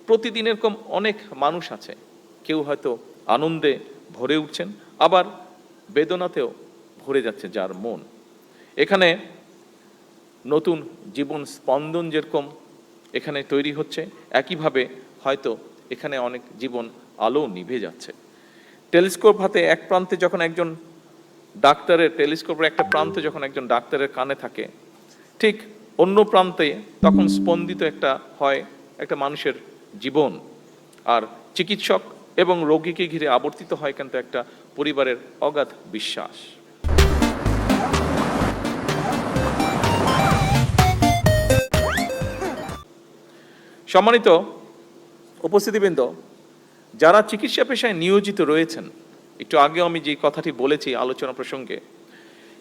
প্রতিদিন এরকম অনেক মানুষ আছে, কেউ হয়তো আনন্দে ভরে উঠছেন, আবার বেদনাতেও ভরে যাচ্ছে যার মন। এখানে নতুন জীবন স্পন্দন যেরকম এখানে তৈরি হচ্ছে, একইভাবে হয়তো এখানে অনেক জীবন আলো নিভে যাচ্ছে। টেলিস্কোপ হাতে এক প্রান্তে যখন একজন ডাক্তারের, টেলিস্কোপের একটা প্রান্তে যখন একজন ডাক্তারের কানে থাকে, ঠিক অন্য প্রান্তে তখন স্পন্দিত একটা হয় একটা মানুষের জীবন। আর চিকিৎসক এবং রোগীকে ঘিরে আবর্তিত হয় কিন্তু একটা পরিবারের অগাধ বিশ্বাস। সম্মানিত উপস্থিতিবৃন্দ, যারা চিকিৎসা পেশায় নিয়োজিত রয়েছেন, একটু আগেও আমি যে কথাটি বলেছি আলোচনা প্রসঙ্গে,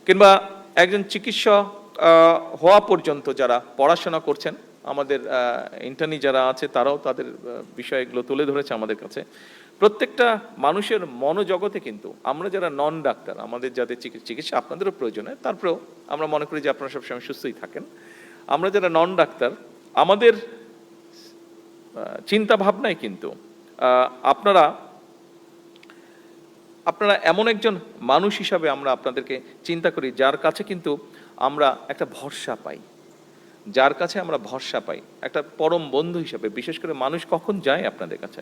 কিংবা একজন চিকিৎসক হওয়া পর্যন্ত যারা পড়াশোনা করছেন, আমাদের ইন্টার্নি যারা আছে তারাও তাদের বিষয়গুলো তুলে ধরেছে আমাদের কাছে। প্রত্যেকটা মানুষের মনোজগতে কিন্তু আমরা যারা নন ডাক্তার, আমাদের যাদের চিকিৎসা আপনাদেরও প্রয়োজন হয়, তারপরেও আমরা মনে করি যে আপনারা সবসময় সুস্থই থাকেন। আমরা যারা নন ডাক্তার, আমাদের চিন্তা ভাবনায় কিন্তু আপনারা এমন একজন মানুষ হিসাবে আমরা আপনাদেরকে চিন্তা করি, যার কাছে কিন্তু আমরা একটা ভরসা পাই, যার কাছে আমরা ভরসা পাই একটা পরম বন্ধু হিসাবে। বিশেষ করে মানুষ কখন যায় আপনাদের কাছে?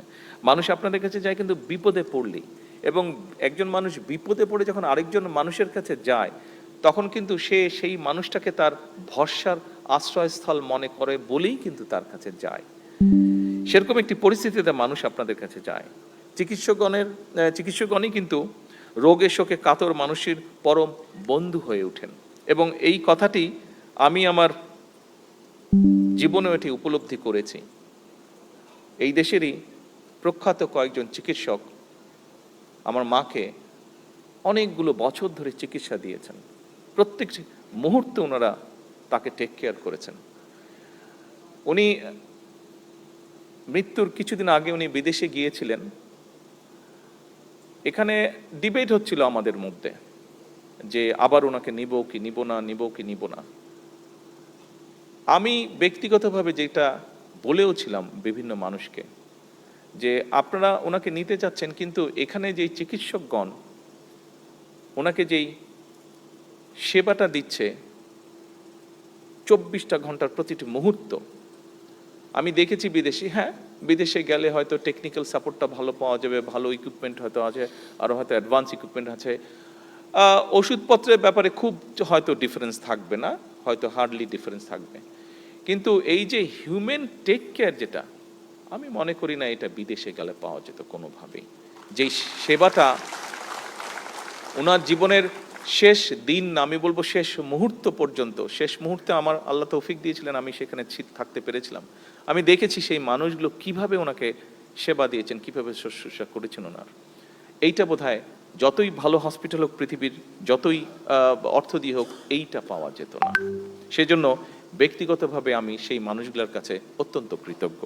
মানুষ আপনাদের কাছে যায় কিন্তু বিপদে পড়লেই। এবং একজন মানুষ বিপদে পড়ে যখন আরেকজন মানুষের কাছে যায়, তখন কিন্তু সে সেই মানুষটাকে তার ভরসার আশ্রয়স্থল মনে করে বলেই কিন্তু তার কাছে যায়। সেরকম একটি পরিস্থিতিতে মানুষ আপনাদের কাছে যায়। চিকিৎসকগণই কিন্তু রোগে শোকে কাতর মানুষের পরম বন্ধু হয়ে ওঠেন। এবং এই কথাটি আমি আমার জীবনেও এটি উপলব্ধি করেছি। এই দেশেরই প্রখ্যাত কয়েকজন চিকিৎসক আমার মাকে অনেকগুলো বছর ধরে চিকিৎসা দিয়েছেন। প্রত্যেক মুহূর্তে ওনারা তাকে টেক কেয়ার করেছেন। উনি মৃত্যুর কিছুদিন আগে উনি বিদেশে গিয়েছিলেন। এখানে ডিবেট হচ্ছিল আমাদের মধ্যে যে আবার ওনাকে নিব কি নিব না, নিব কি নিব না। আমি ব্যক্তিগতভাবে যেটা বলেও ছিলাম বিভিন্ন মানুষকে, যে আপনারা ওনাকে নিতে চাচ্ছেন, কিন্তু এখানে যেই চিকিৎসকগণ ওনাকে যেই সেবাটা দিচ্ছে 24টা ঘন্টার প্রতিটি মুহূর্ত, আমি দেখেছি বিদেশি, হ্যাঁ বিদেশে গেলে হয়তো টেকনিক্যাল সাপোর্টটা ভালো পাওয়া যাবে, ভালো ইকুইপমেন্ট হয়তো আছে, আরও হয়তো অ্যাডভান্স ইকুইপমেন্ট আছে, ওষুধপত্রের ব্যাপারে খুব হয়তো ডিফারেন্স থাকবে না, হয়তো হার্ডলি ডিফারেন্স থাকবে, কিন্তু এই যে হিউম্যান টেক কেয়ার যেটা, আমি মনে করি না এটা বিদেশে গেলে পাওয়া যেত কোনোভাবেই। যেই সেবাটা ওনার জীবনের শেষ দিন, আমি বলবো শেষ মুহূর্ত পর্যন্ত, শেষ মুহূর্তে আমার আল্লাহ তৌফিক দিয়েছিলেন, আমি সেখানে থাকতে পেরেছিলাম। আমি দেখেছি সেই মানুষগুলো কিভাবে ওনাকে সেবা দিয়েছেন, কিভাবে শুশ্রূষা করেছেন ওনার। এইটা বোধহয় যতই ভালো হসপিটাল হোক পৃথিবীর, যতই অর্থ দিয়ে হোক, এইটা পাওয়া যেত না। সেজন্য ব্যক্তিগতভাবে আমি সেই মানুষগুলোর কাছে অত্যন্ত কৃতজ্ঞ।